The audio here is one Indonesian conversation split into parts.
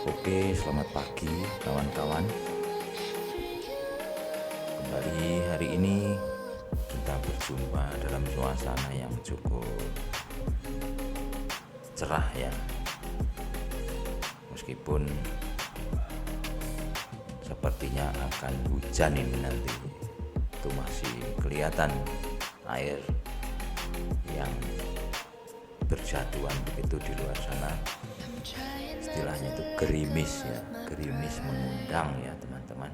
Oke, selamat pagi kawan-kawan. Kembali hari ini kita berjumpa dalam suasana yang cukup cerah ya. Meskipun sepertinya akan hujan ini nanti. Itu masih kelihatan air yang berjatuhan begitu di luar sana. Istilahnya itu gerimis ya, gerimis mengundang ya teman-teman.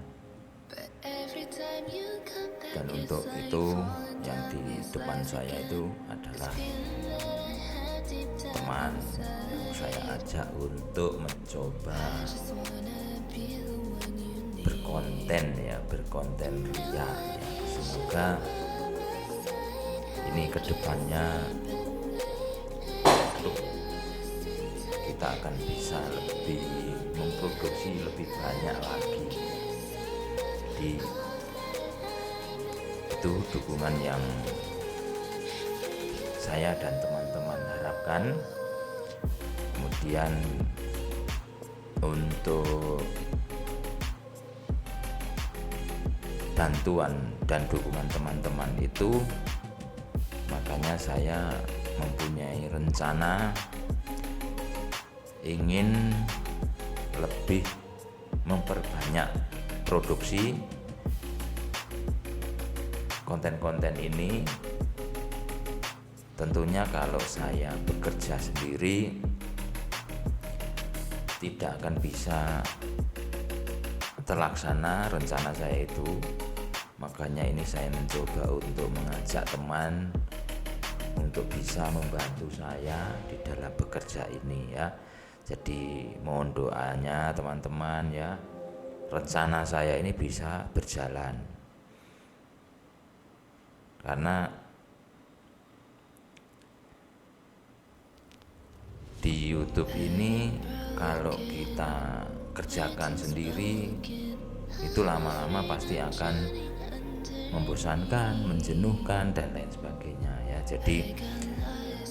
Dan untuk itu yang di depan saya itu adalah teman yang saya ajak untuk mencoba berkonten ria ya. Semoga ini kedepannya kita akan bisa lebih memproduksi lebih banyak lagi. Jadi itu dukungan yang saya dan teman-teman harapkan. Kemudian untuk bantuan dan dukungan teman-teman itu, makanya saya mempunyai rencana ingin lebih memperbanyak produksi konten-konten ini. Tentunya kalau saya bekerja sendiri tidak akan bisa terlaksana rencana saya itu. Makanya ini saya mencoba untuk mengajak teman untuk bisa membantu saya di dalam bekerja ini ya. Jadi mohon doanya teman-teman ya, rencana saya ini bisa berjalan. Karena di YouTube ini kalau kita kerjakan sendiri itu lama-lama pasti akan membosankan, menjenuhkan dan lain sebagainya ya. Jadi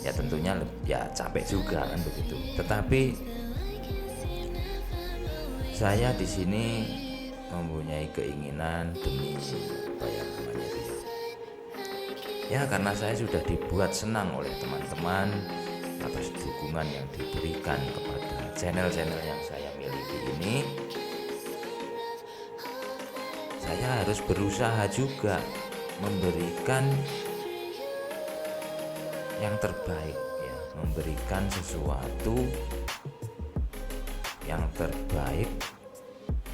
ya tentunya ya capek juga kan begitu. Tetapi saya di sini mempunyai keinginan demi apa ya namanya itu ya, karena saya sudah dibuat senang oleh teman-teman atas dukungan yang diberikan kepada channel-channel yang saya miliki ini. Saya harus berusaha juga memberikan yang terbaik ya, memberikan sesuatu yang terbaik,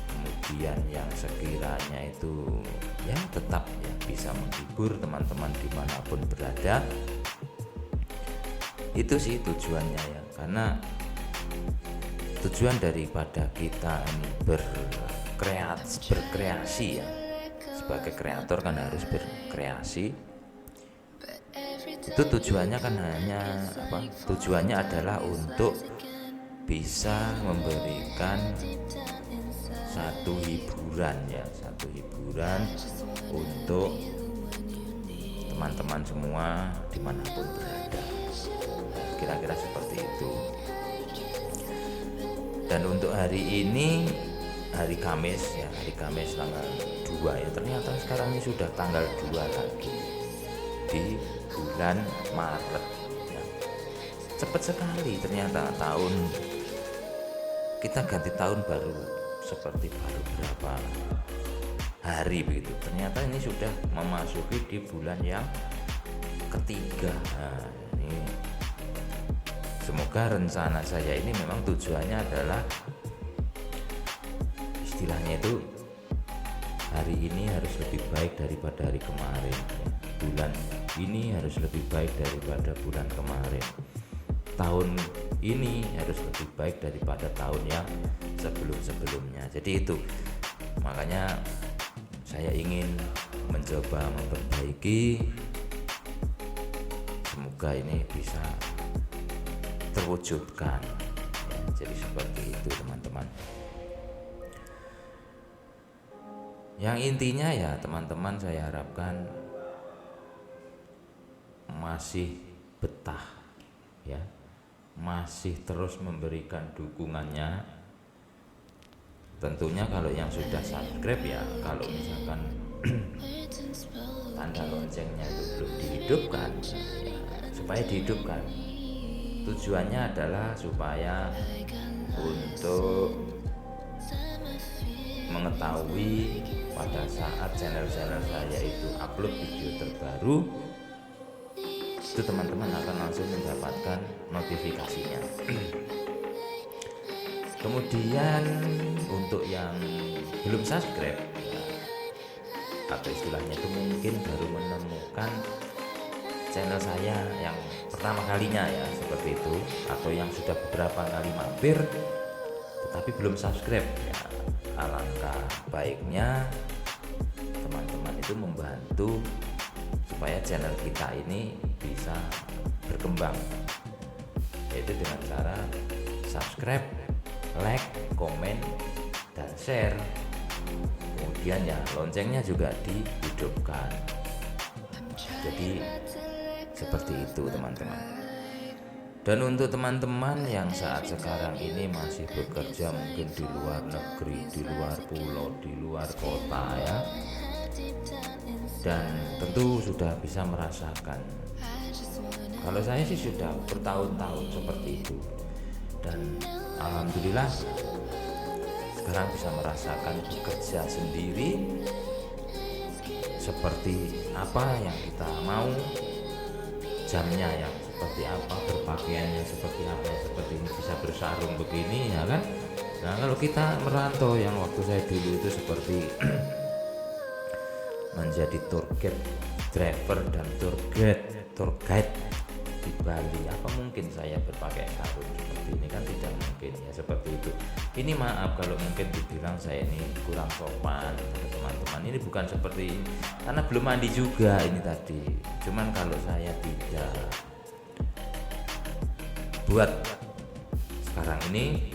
kemudian yang sekiranya itu ya tetap ya bisa menghibur teman-teman dimanapun berada. Itu sih tujuannya ya, karena tujuan daripada kita ini berkreasi ya, sebagai kreator kan harus berkreasi. Itu tujuannya kan tujuannya adalah untuk bisa memberikan satu hiburan untuk teman-teman semua dimanapun berada. Kira-kira seperti itu. Dan untuk hari ini, hari Kamis tanggal 2 ya, ternyata sekarang ini sudah tanggal 2 lagi di bulan Maret ya. Cepet sekali ternyata tahun kita ganti tahun baru seperti baru berapa hari begitu. Ternyata ini sudah memasuki di bulan yang ketiga. Nah, ini semoga rencana saya ini memang tujuannya adalah istilahnya itu hari ini harus lebih baik daripada hari kemarin, bulan ini harus lebih baik daripada bulan kemarin, tahun ini harus lebih baik daripada tahun yang sebelum-sebelumnya. Jadi itu makanya saya ingin mencoba memperbaiki, semoga ini bisa terwujudkan ya. Jadi seperti itu teman-teman. Yang intinya ya teman-teman, saya harapkan masih betah ya, masih terus memberikan dukungannya Tentunya kalau yang sudah subscribe ya, kalau misalkan tanda loncengnya itu belum dihidupkan ya, supaya dihidupkan. Tujuannya adalah supaya untuk mengetahui pada saat channel-channel saya itu upload video terbaru, itu teman-teman akan langsung mendapatkan notifikasinya. Kemudian untuk yang belum subscribe ya, atau istilahnya itu mungkin baru menemukan channel saya yang pertama kalinya ya, seperti itu, atau yang sudah beberapa kali mampir tetapi belum subscribe ya, alangkah baiknya teman-teman itu membantu supaya channel kita ini bisa berkembang, yaitu dengan cara subscribe, like, komen, dan share. Kemudian ya loncengnya juga dihidupkan. Jadi seperti itu teman-teman. Dan untuk teman-teman yang saat sekarang ini masih bekerja mungkin di luar negeri, di luar pulau, di luar kota ya, dan tentu sudah bisa merasakan. Kalau saya sih sudah bertahun-tahun seperti itu, dan alhamdulillah sekarang bisa merasakan bekerja sendiri seperti apa yang kita mau, jamnya yang seperti apa, berpakaiannya seperti apa, seperti ini, bisa bersarung begini ya kan. Nah kalau kita merantau yang waktu saya dulu itu seperti menjadi tour guide driver dan tour guide di Bali, apa mungkin saya berpakaian sarung seperti ini? Kan tidak mungkin ya, seperti itu. Ini maaf kalau mungkin dibilang saya ini kurang sopan teman-teman, ini bukan seperti ini karena belum mandi juga ini tadi. Cuman kalau saya tidak buat sekarang ini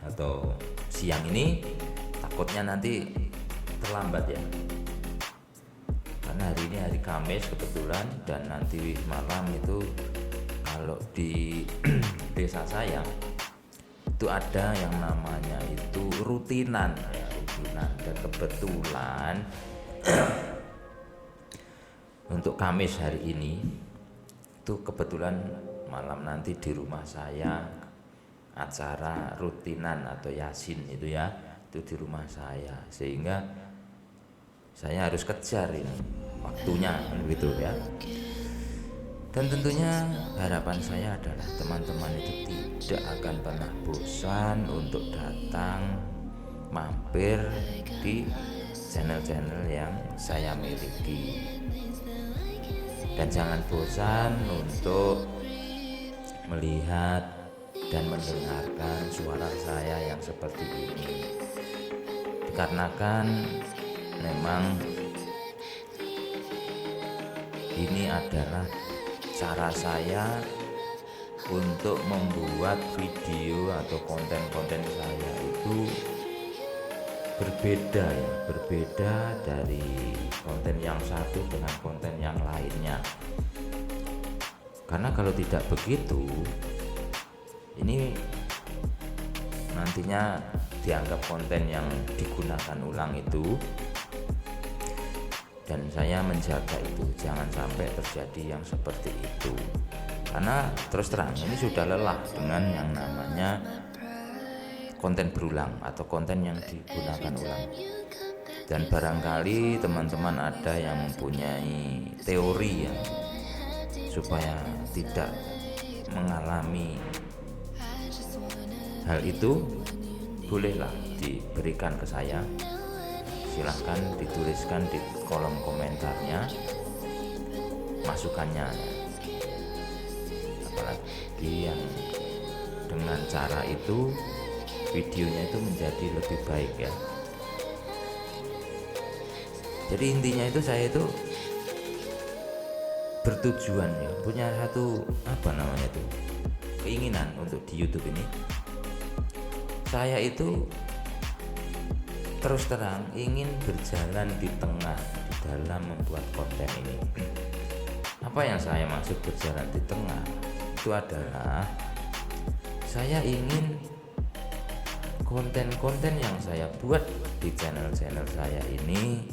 atau siang ini, takutnya nanti terlambat ya, karena hari ini hari Kamis kebetulan, dan nanti malam itu kalau di desa saya itu ada yang namanya itu rutinan ya, rutinan. Dan kebetulan untuk Kamis hari ini itu kebetulan malam nanti di rumah saya acara rutinan atau yasin itu ya, itu di rumah saya, sehingga saya harus kejar ini waktunya gitu ya. Dan tentunya harapan saya adalah teman-teman itu tidak akan pernah bosan untuk datang mampir di channel-channel yang saya miliki, dan jangan bosan untuk melihat dan mendengarkan suara saya yang seperti ini, dikarenakan memang ini adalah cara saya untuk membuat video atau konten-konten saya itu berbeda ya, berbeda dari konten yang satu dengan konten yang lainnya. Karena kalau tidak begitu, ini nantinya dianggap konten yang digunakan ulang itu, dan saya menjaga itu jangan sampai terjadi yang seperti itu. Karena terus terang ini sudah lelah dengan yang namanya konten berulang atau konten yang digunakan ulang. Dan barangkali teman-teman ada yang mempunyai teori ya, supaya tidak mengalami hal itu, bolehlah diberikan ke saya. Silahkan dituliskan di kolom komentarnya masukannya, apalagi yang dengan cara itu videonya itu menjadi lebih baik ya. Jadi intinya itu saya itu bertujuan ya, punya satu keinginan untuk di YouTube ini. Saya itu terus terang ingin berjalan di tengah di dalam membuat konten ini. Apa yang saya maksud berjalan di tengah itu adalah saya ingin konten-konten yang saya buat di channel-channel saya ini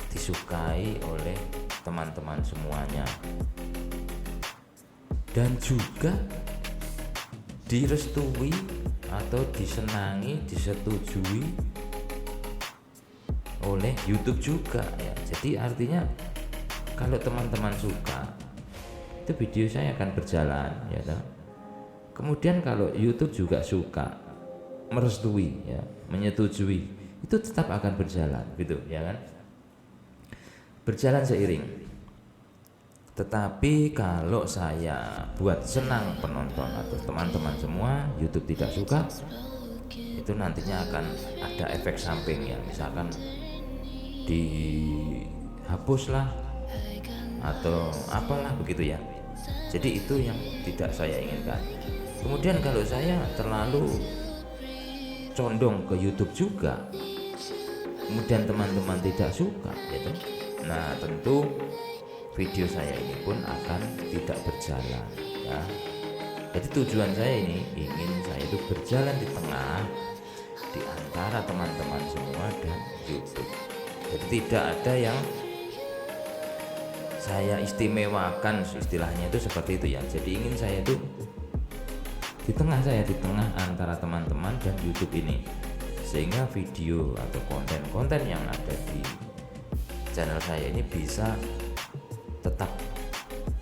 disukai oleh teman-teman semuanya, dan juga direstui atau disenangi, disetujui oleh YouTube juga ya. Jadi artinya kalau teman-teman suka, itu video saya akan berjalan ya toh. Kemudian kalau YouTube juga suka, merestui ya, menyetujui, itu tetap akan berjalan gitu ya kan, berjalan seiring. Tetapi kalau saya buat senang penonton atau teman-teman semua, YouTube tidak suka, itu nantinya akan ada efek samping ya, misalkan dihapuslah atau apalah begitu ya. Jadi itu yang tidak saya inginkan. Kemudian kalau saya terlalu condong ke YouTube juga, kemudian teman-teman tidak suka gitu, nah tentu video saya ini pun akan tidak berjalan ya. Jadi tujuan saya ini ingin saya itu berjalan di tengah, di antara teman-teman semua dan YouTube. Jadi tidak ada yang saya istimewakan, istilahnya itu seperti itu ya. Jadi ingin saya itu di tengah, saya di tengah antara teman-teman dan YouTube ini, sehingga video atau konten-konten yang ada di channel saya ini bisa tetap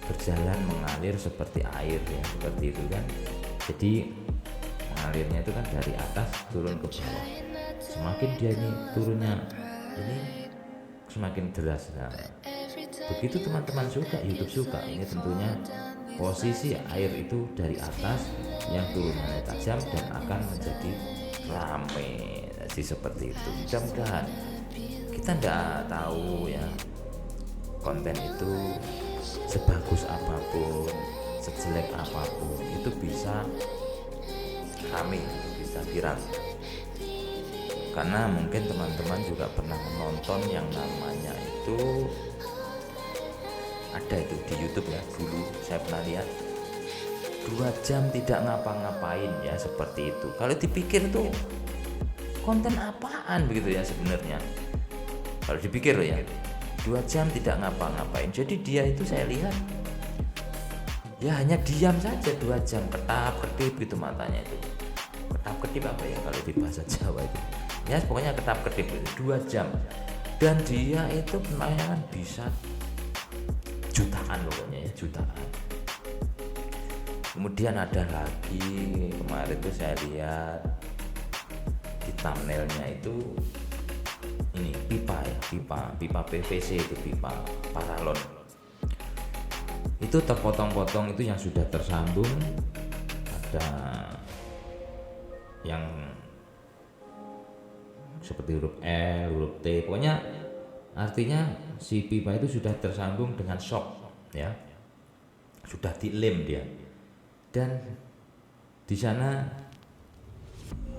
berjalan mengalir seperti air ya, seperti itu kan. Jadi mengalirnya itu kan dari atas turun ke bawah, semakin dia ini turunnya ini semakin deras. Nah, begitu teman-teman suka, YouTube suka, ini tentunya posisi air itu dari atas yang turunannya tajam dan akan menjadi rame. Jadi seperti itu. Mudah-mudahan, kita tidak tahu ya, konten itu sebagus apapun, sejelek apapun, itu bisa rame, bisa viral. Karena mungkin teman-teman juga pernah menonton yang namanya itu, ada itu di YouTube ya, dulu saya pernah lihat 2 jam tidak ngapa-ngapain ya, seperti itu. Kalau dipikir tuh konten apaan begitu ya sebenarnya, kalau dipikir loh ya, 2 jam tidak ngapa-ngapain. Jadi dia itu saya lihat ya hanya diam saja 2 jam, ketap-ketip gitu matanya itu. Ketap-ketip apa ya kalau di bahasa Jawa itu ya, pokoknya ketap-ketip itu 2 jam, dan dia itu penayangan bisa jutaan, pokoknya ya jutaan. Kemudian ada lagi kemarin tuh saya lihat di thumbnailnya itu ini pipa ya, pipa PVC, itu pipa paralon. Itu terpotong-potong, itu yang sudah tersambung, ada yang seperti huruf L, huruf T, pokoknya artinya si pipa itu sudah tersambung dengan shock ya, sudah dilem dia, dan di sana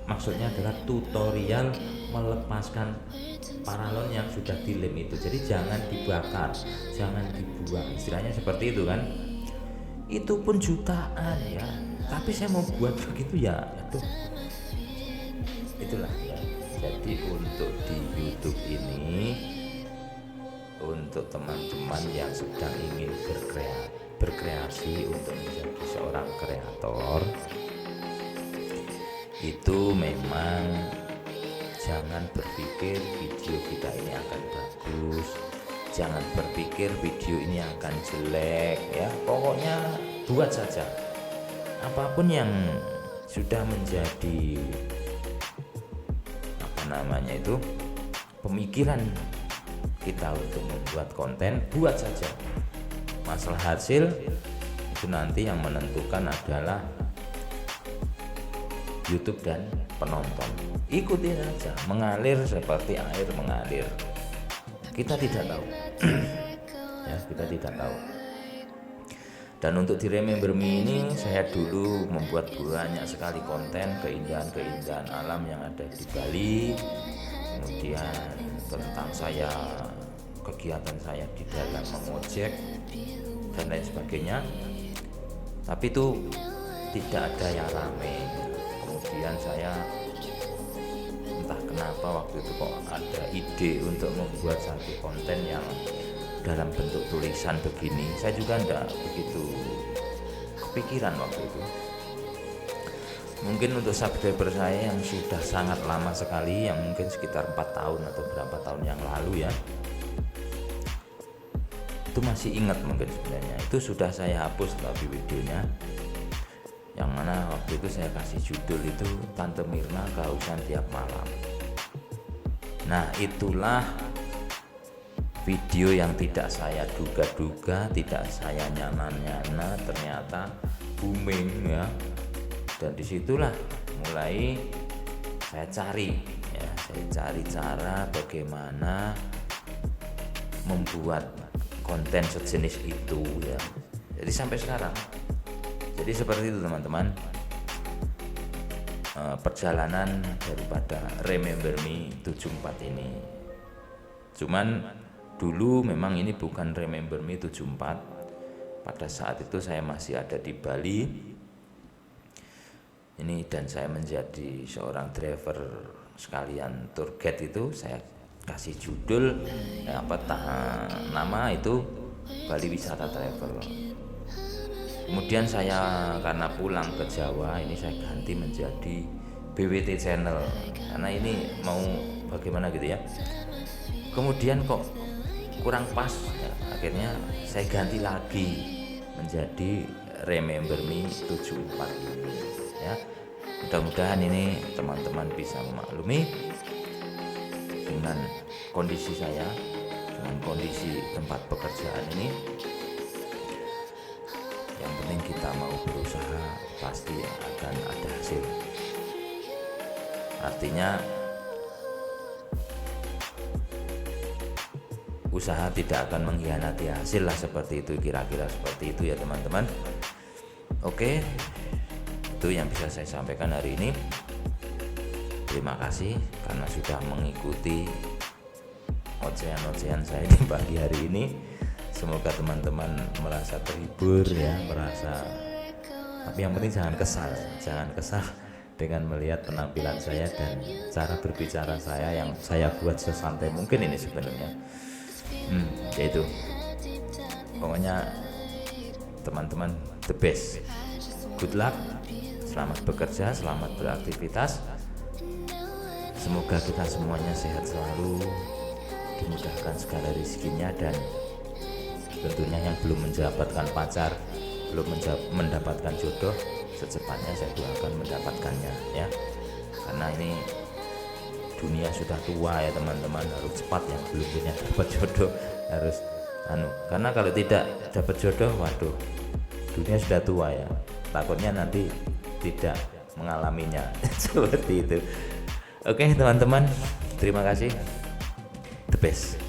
maksudnya adalah tutorial melepaskan paralon yang sudah dilem itu. Jadi jangan dibakar, jangan dibuang, istilahnya seperti itu kan. Itu pun jutaan ya, tapi saya mau buat begitu ya, aduh, itulah ya. Jadi untuk di YouTube ini, untuk teman-teman yang sedang ingin berkreasi untuk menjadi seorang kreator, itu memang jangan berpikir video kita ini akan bagus, jangan berpikir video ini akan jelek ya. Pokoknya buat saja, apapun yang sudah menjadi namanya itu pemikiran kita untuk membuat konten, buat saja. Masalah hasil itu nanti yang menentukan adalah YouTube dan penonton. Ikuti saja, mengalir seperti air mengalir. Kita tidak tahu ya, kita tidak tahu. Dan untuk di Remember Me ini, saya dulu membuat banyak sekali konten keindahan-keindahan alam yang ada di Bali, kemudian tentang saya, kegiatan saya di dalam mengojek dan lain sebagainya. Tapi itu tidak ada yang rame. Kemudian saya kenapa waktu itu kok ada ide untuk membuat satu konten yang dalam bentuk tulisan begini. Saya juga enggak begitu kepikiran waktu itu. Mungkin untuk subscriber saya yang sudah sangat lama sekali, yang mungkin sekitar 4 tahun atau berapa tahun yang lalu ya, itu masih ingat mungkin sebenarnya. Itu sudah saya hapus tapi videonya, yang mana waktu itu saya kasih judul itu Tante Mirna Kehausan Tiap Malam. Nah, itulah video yang tidak saya duga-duga, tidak saya nyana-nyana, ternyata booming ya. Dan disitulah mulai saya cari ya, saya cari cara bagaimana membuat konten sejenis itu ya. Jadi sampai sekarang. Jadi seperti itu teman-teman, perjalanan daripada Remember Me 74 ini. Cuman dulu memang ini bukan Remember Me 74. Pada saat itu saya masih ada di Bali ini, dan saya menjadi seorang driver sekalian tour guide. Itu saya kasih judul nama itu Bali Wisata Travel. Kemudian saya karena pulang ke Jawa ini saya ganti menjadi BWT Channel, karena ini mau bagaimana gitu ya. Kemudian kok kurang pas ya, akhirnya saya ganti lagi menjadi Remember Me 74 ini ya. Mudah-mudahan ini teman-teman bisa memaklumi dengan kondisi saya, dengan kondisi tempat pekerjaan ini. Yang penting kita mau berusaha, pasti akan ada hasil. Artinya usaha tidak akan mengkhianati hasil lah, seperti itu, kira-kira seperti itu ya teman-teman. Oke, itu yang bisa saya sampaikan hari ini. Terima kasih karena sudah mengikuti ocehan-ocehan saya di pagi hari ini. Semoga teman-teman merasa terhibur ya, tapi yang penting jangan kesal dengan melihat penampilan saya dan cara berbicara saya yang saya buat sesantai mungkin ini sebenarnya. Yaitu pokoknya teman-teman the best, good luck, selamat bekerja, selamat beraktivitas. Semoga kita semuanya sehat selalu, dimudahkan segala rezekinya, dan tentunya yang belum mendapatkan pacar, belum mendapatkan jodoh, secepatnya saya doakan mendapatkannya ya. Karena ini dunia sudah tua ya teman-teman, harus cepat. Yang belum punya dapat jodoh harus karena kalau tidak dapat jodoh, waduh, dunia sudah tua ya, takutnya nanti tidak mengalaminya. Seperti itu. Oke teman-teman, terima kasih, the best.